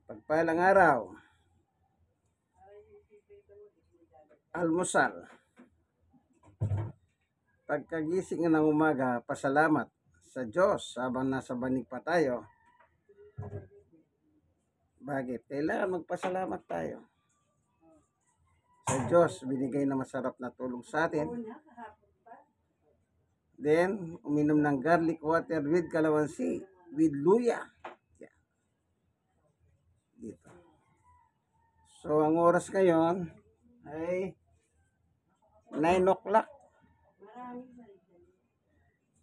Pagpalang araw, almusal. Pagkagising ng umaga, pasalamat sa Diyos habang nasa banig pa tayo. Bakit? Kailangan magpasalamat tayo. Sa Diyos, binigay na masarap na tulong sa atin. Then, uminom ng garlic water with kalamansi, with luya. Dito. So, ang oras ngayon ay 9 o'clock.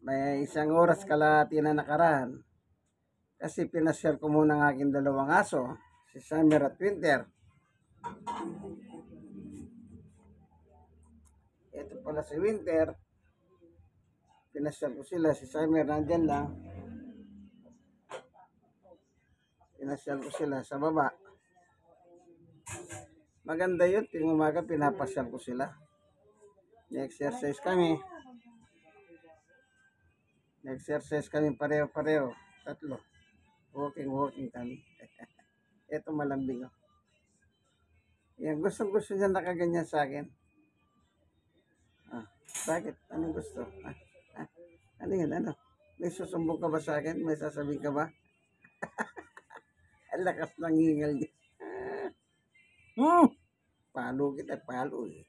May isang oras kalahati na nakaraan. Kasi pinashare ko muna ng aking dalawang aso, si Summer at Winter. Ito pala si Winter. Pinashare ko sila, si Summer nandyan lang. Pinashare ko sila sa baba. Maganda yun, ting umaga pinapasyal ko sila. Ni-exercise kami. Nag-exercise kami pareho-pareho. Tatlo. Walking kami. Ito malambing. Yan, gustong-gusto niya nakaganyan sa akin. Bakit? Anong gusto? Ano yun? Ano? May susumbong ka ba sa akin? May sasabihin ka ba? Ang lakas ng hingal niya. Palo kita, palo eh.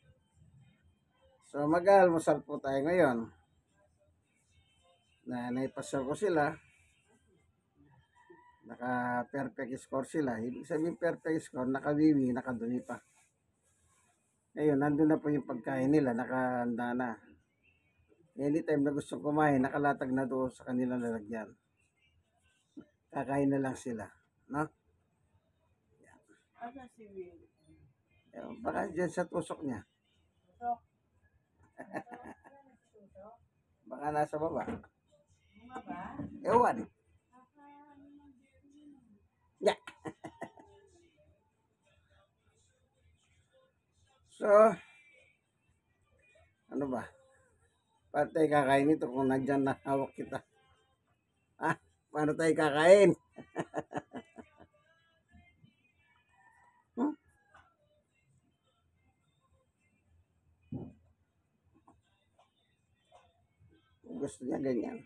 So mag-almusal po tayo ngayon. Naipasal ko sila. Naka-perfect score sila. Ibig sabihin perfect score, nakawiwi, nakadumi pa. Ngayon, nandun na po yung pagkain nila, nakahanda na. Anytime na gusto kumain, nakalatag na doon sa kanilang lalagyan. Kakain na lang sila. No? Yan. Baka dyan sa tusok niya. Baka nasa baba. Ewan. Yeah. So, ano ba? Paano tayo kakain ito kung nandyan na hawak kita? Paano tayo kakain? Gusto niya ganyan.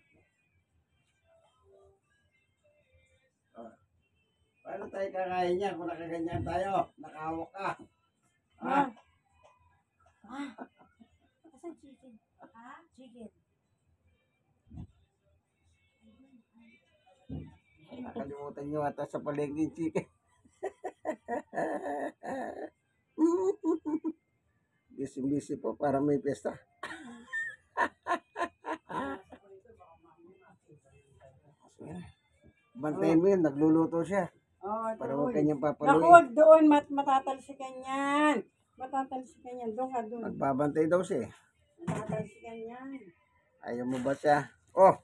Paano tayo kakain niya kung nakaganyan tayo? Nakahawak ka. Asan chicken? Chicken. Nakalimutan niyo ata sa palengke yung chicken. Busy po para may pesta. Bantayin mo yun, nagluluto siya. Para huwag kanyang papaluin. Naku, wag doon, matatalsikan yan. Matatalsikan yan. Doon ka doon. Magbabantay daw siya eh. Matatalsikan yan. Ayaw mo ba siya? Oh!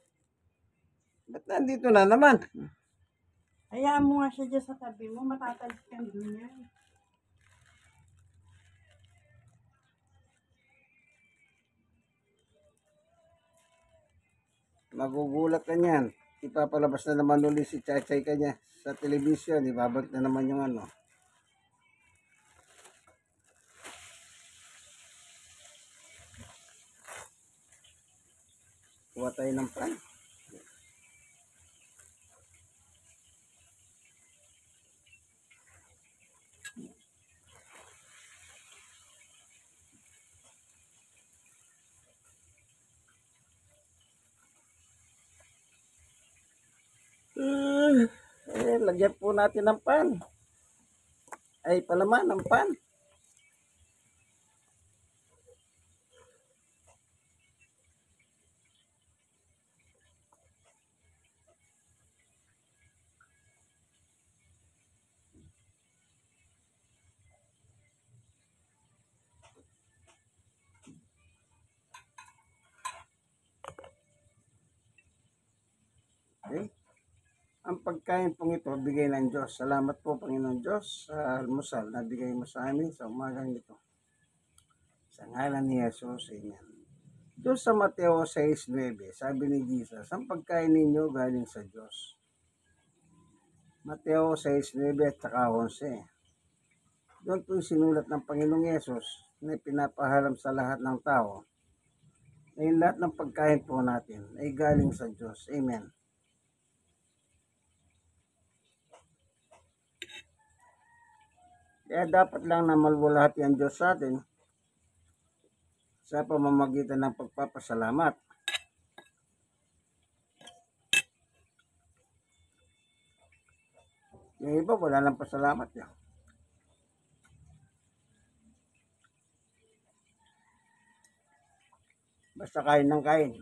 Ba't nandito na naman? Hayaan mo nga siya dyan sa tabi mo. Matatalsikan doon yan. Magugulat ka niyan. Ipapalabas na naman ulit si Chachay kanya sa television. Ibabalik na naman yung ano. Kuha tayo ng pan. Lagyan po natin ng pan. Ay, palaman ng pan. Okay. Ang pagkain pong ito, bigay ng Diyos. Salamat po, Panginoon Diyos, sa almusal na bigay mo sa amin sa umagang ito. Sa ngalan ni Jesus, Amen. Doon sa Mateo 6:9, sabi ni Jesus, ang pagkain ninyo galing sa Diyos. Mateo 6:9 at saka 11. Doon po sinulat ng Panginoong Yesus na pinapahalam sa lahat ng tao na yung lahat ng pagkain po natin ay galing sa Diyos. Amen. Kaya dapat lang na malwalhati ang Diyos sa atin sa pamamagitan ng pagpapasalamat. Yung iba wala lang pasalamat yan. Basta kain ng kain.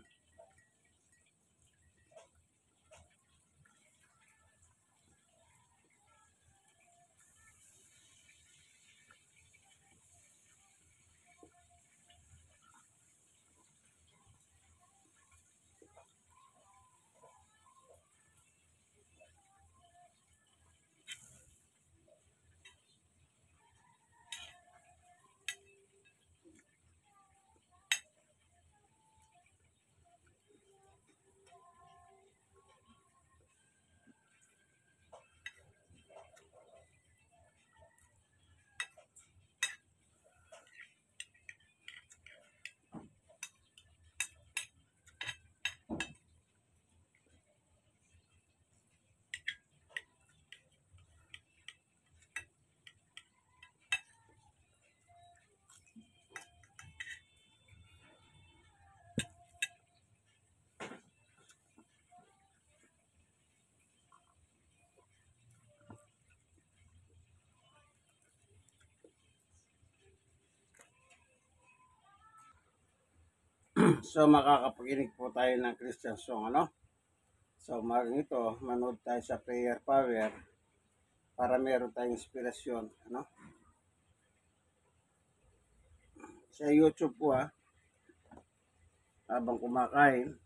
So makakapaginig po tayo ng Christian song, ano? So umagang ito, manood tayo sa Prayer Power para meron tayong inspirasyon, ano? Sa YouTube po habang kumakain.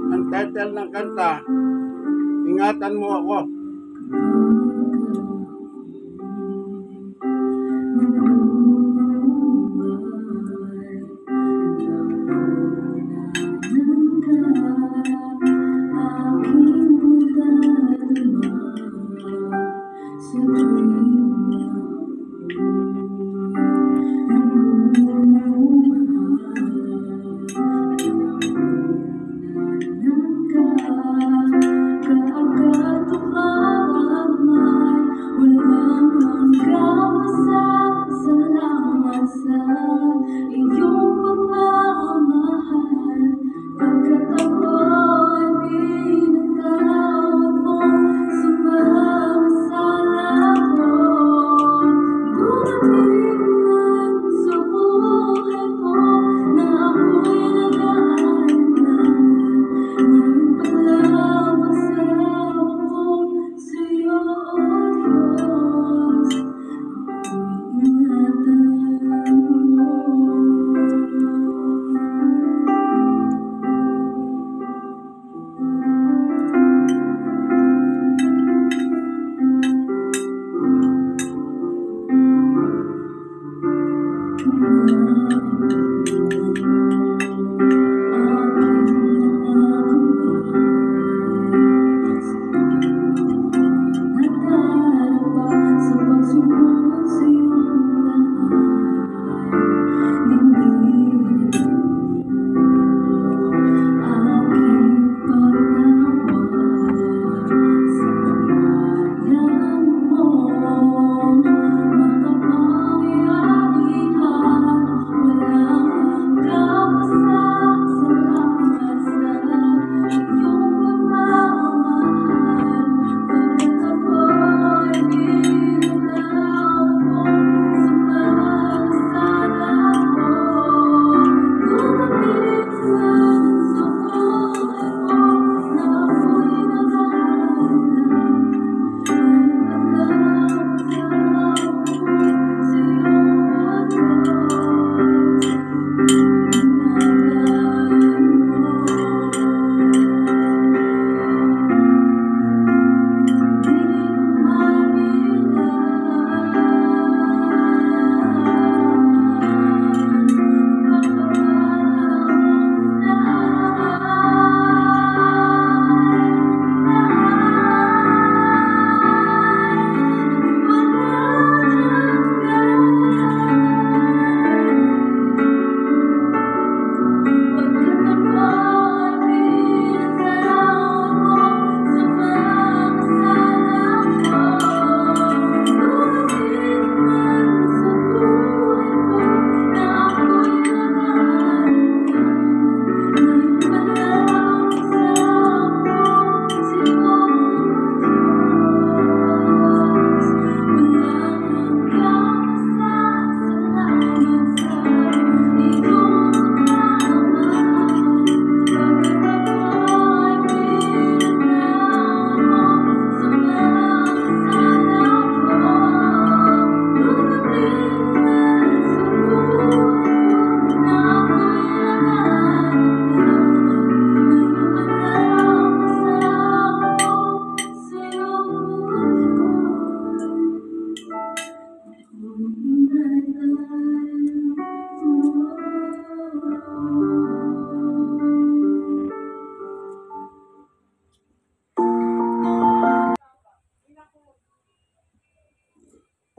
Ang title ng kanta, Ingatan Mo Ako. Kaagad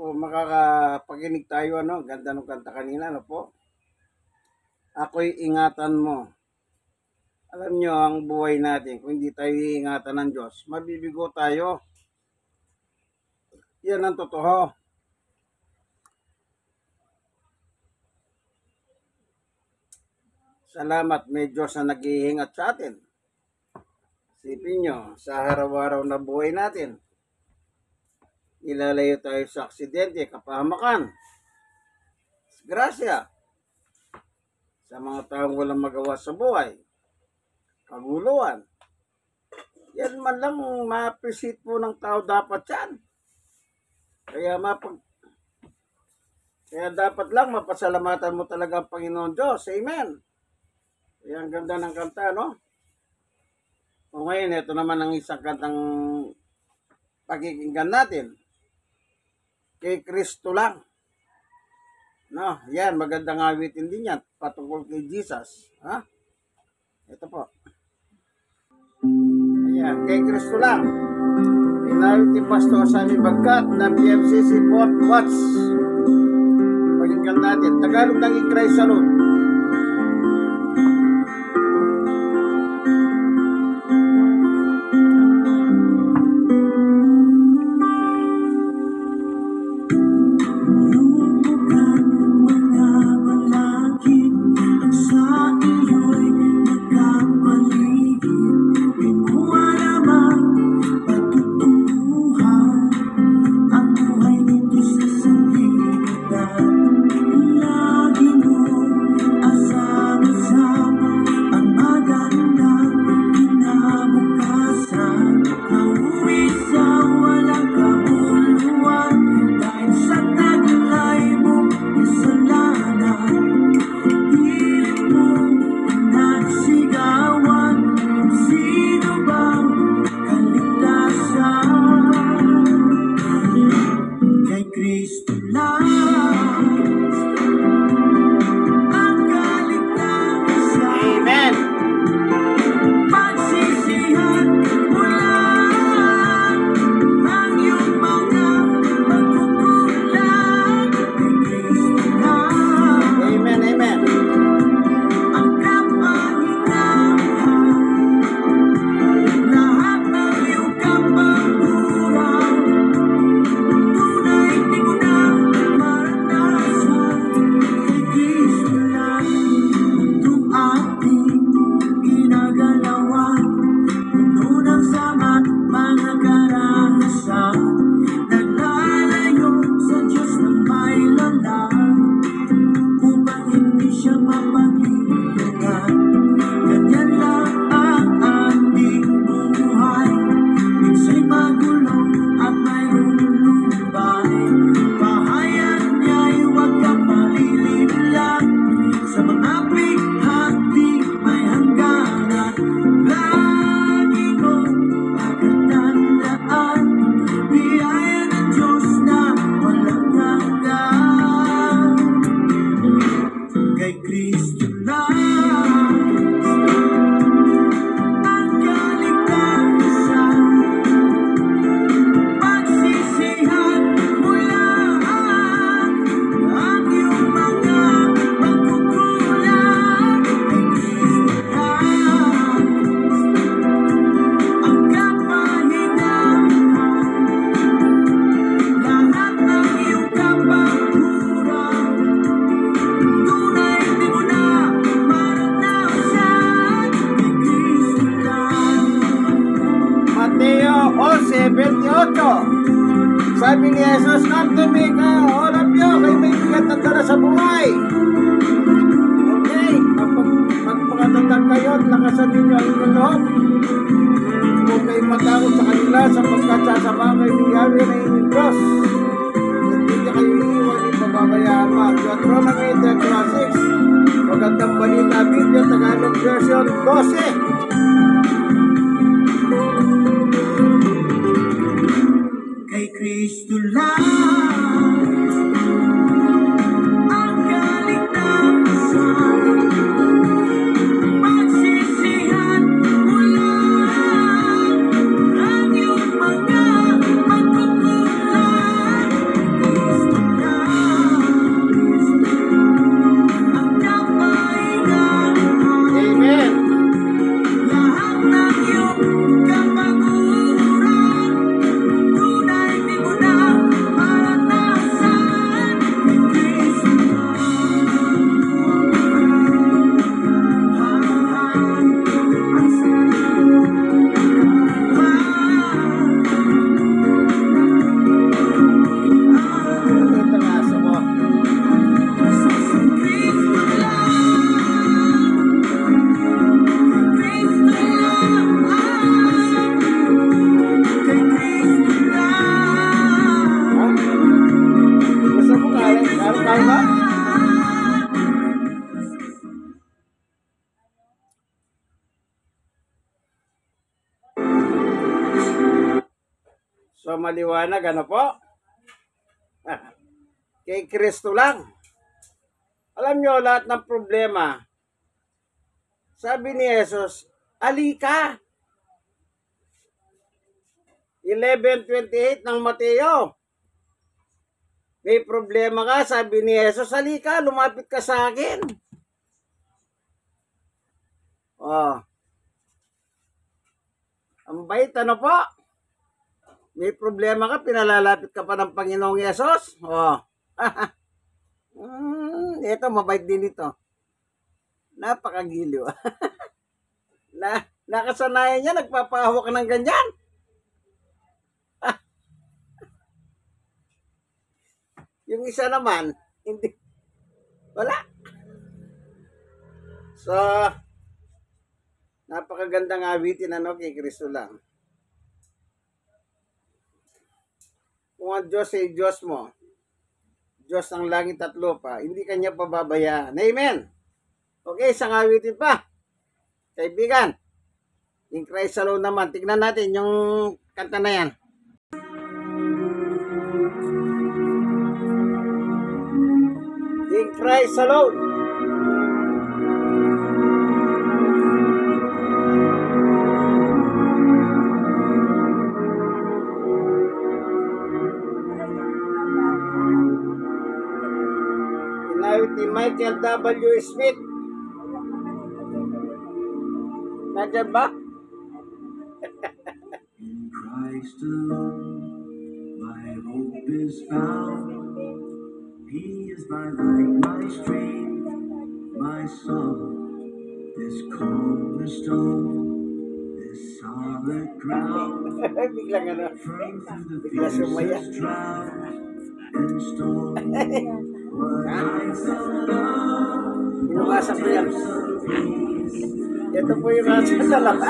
po, makakapakinig tayo, ano, ganda ng kanta kanina, ano po. Ako'y ingatan mo. Alam nyo, ang buhay natin, kung hindi tayo iingatan ng Diyos, mabibigo tayo. Yan ang totoo. Salamat, may Diyos na nag-iingat sa atin. Isipin nyo, sa araw-araw na buhay natin, ilalayo tayo sa aksidente, kapahamakan, disgrasya, sa mga taong walang magawa sa buhay, kaguluhan. Yan man lang ma-appreciate po ng tao dapat yan. Kaya dapat lang mapasalamatan mo talaga ang Panginoon Diyos. Amen. Kaya ang ganda ng kanta, no? O ngayon, ito naman ang isang kantang pakikinggan natin. Kay Kristo lang. No, yan, magandang awitin din yan. Patungkol kay Jesus. Ha? Ito po. Ayan, kay Kristo lang. Inawit ni Pastor Sammy Bagkat ng PMCC Fort Watts. Pakinggan natin. Tagalog ng i-Christ Salute. Sabi ni Jesus, come to me, all of you, kayo may bigat ng dala sa buhay. Okay, magpakatatag kayo at lakasan ninyo ang inyong loob. Huwag kayong matakot sa kanila sapagkat sasamahan kayo ni Yahweh na inyong Diyos. Hindi niya kayo iiwan, ipababayaan mo. Deuteronomy 10:6, Magandang Balita Biblia, Tagalog version 12. Kay Kristo lang ang kaligtasan, pagsisihan mo lang ang iyong mga pagkukulang. So maliwanag, ano po? Kay Kristo lang. Alam nyo, lahat ng problema, sabi ni Jesus, alika. 11:28 ng Mateo. May problema ka, sabi ni Jesus, halika, lumapit ka sa akin. Oh. Ang bait, ano po? May problema ka, pinalalapit ka pa ng Panginoong Yesus. Oh. Ito, mabait din ito. Napakagiliw. Nakasanayan niya, nagpapahawak ka ng ganyan. Yung isa naman, hindi. Wala. So, napakagandang awitin kay Kristo lang. Kung ang Diyos ay Diyos mo, Diyos ng langit at lupa, hindi kanya pababayaan. Amen. Okay, isang awitin pa. Kaibigan, in Christ alone naman. Tignan natin yung kanta na yan. In Christ alone. Inawit ni Michael W. Smith. Nandiyan ba? In Christ alone, my hope is found. He is my light, my strength, my song. This cornerstone, this solid ground. Biglang ano. Firm through the Bigla sumaya. fiercest drought and storm. What lights of love, Binabasa ko yan. of peace. Ito po yung nasa dalawa.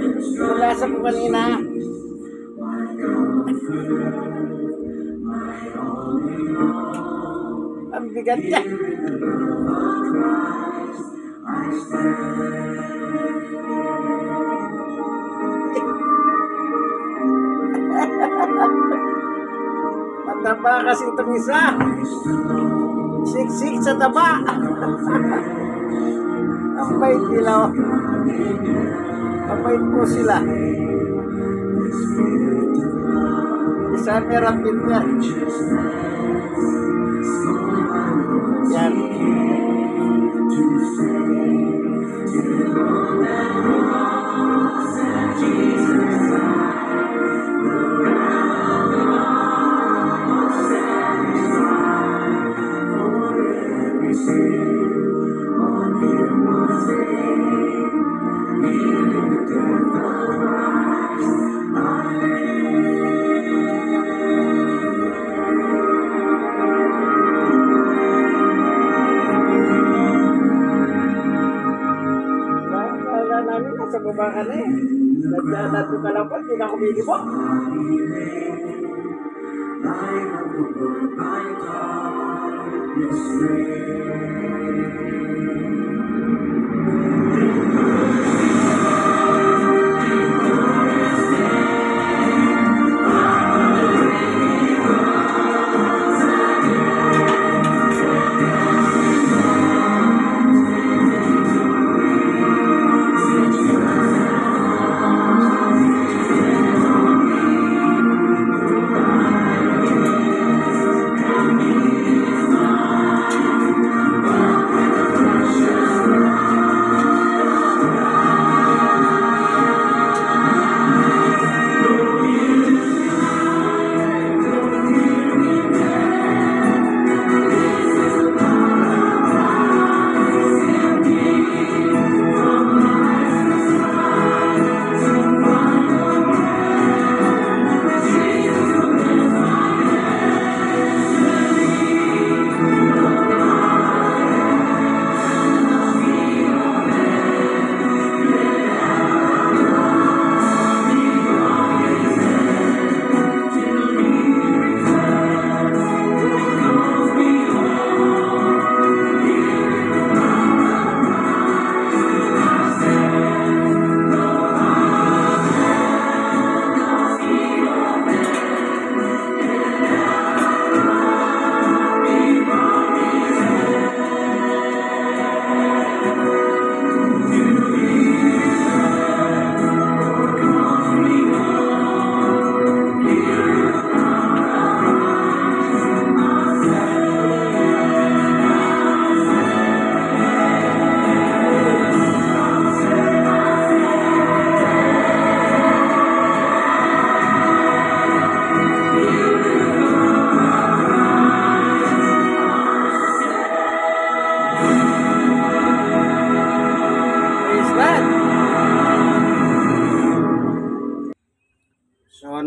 Binabasa ko kanina. My comfort, my all in all. Ang bigat niya. I stand. Mataba kasi itong isa. Siksik sa taba. Ang bait nila. Ang bait po sila. Isa meron pinter. Yan. Namin nasa baba ka na eh. Nagdadato ka lang po, hindi na kumili po.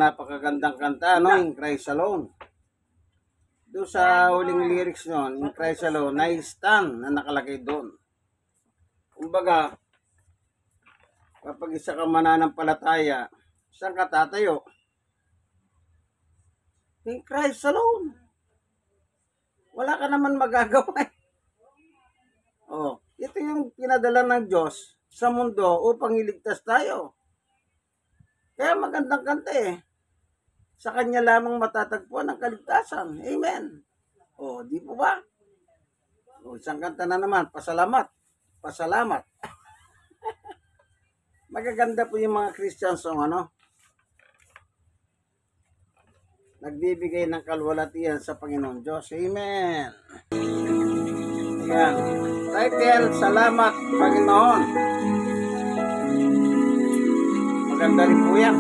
napakagandang kanta, no? In Christ Alone. Doon sa huling lyrics nun, In Christ Alone, na-stand na nakalagay doon. Kumbaga, kapag isa ka mananampalataya, saan ka tatayo? In Christ Alone. Wala ka naman magagawa. Oh, ito yung pinadala ng Diyos sa mundo upang iligtas tayo. Kaya magandang kanta eh. Sa Kanya lamang matatagpuan ang kaligtasan. Amen. O, di po ba? O, isang kanta na naman. Pasalamat. Pasalamat. Magaganda po yung mga Christian song, ano? Nagbibigay ng kalwalatian sa Panginoon Diyos. Amen. Ayan. Title, Salamat, Panginoon. Maganda rin po yan.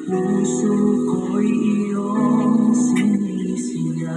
Puso ko'y iyong sinisiyasat.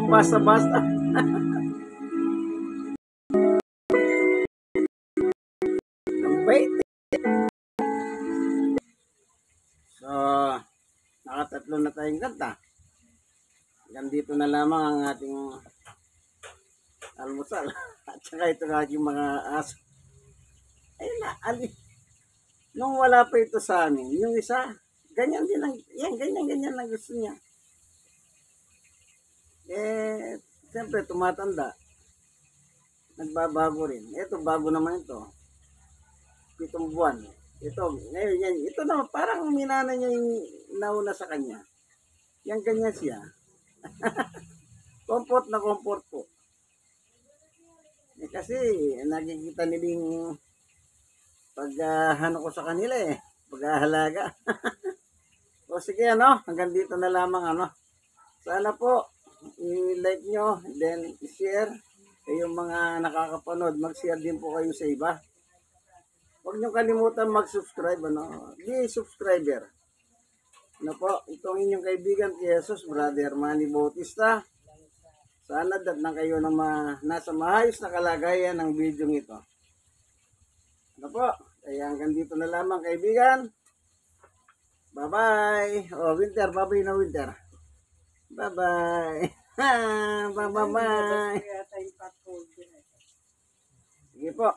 basta-basta. Ang bait. So, nakatatlo na tayong kanta. Hanggang dito na lamang ang ating almusal. At saka ito ng aking mga aso. Ay na, nung wala pa ito sa amin, yung isa, ganyan din ang, yan, ganyan lang gusto niya. Eh, siyempre tumatanda. Nagbabago rin. Ito, bago naman ito. 7 buwan. Ito, ngayon yan. Ito naman, parang minana niya yung nauna sa kanya. Yan ganyan siya. Comfort na comfort po. Eh, kasi nakikita nilang pag-hano ko sa kanila pag-ahalaga. O sige hanggang dito na lamang Sana po i-like nyo, then i-share. Kayong mga nakakapanood, mag-share din po kayo sa iba. Huwag nyo kalimutan mag-subscribe, Be subscriber. Po, itong inyong kaibigan kay Jesus, Brother Manny Bautista. Sana datnan kayo na nasa maayos na kalagayan ng video ito. Po, kaya hanggang dito na lamang kaibigan. Bye-bye. Winter, bye-bye na Winter. Bye-bye. Bye-bye. Kaya tayong patol din. Sige po.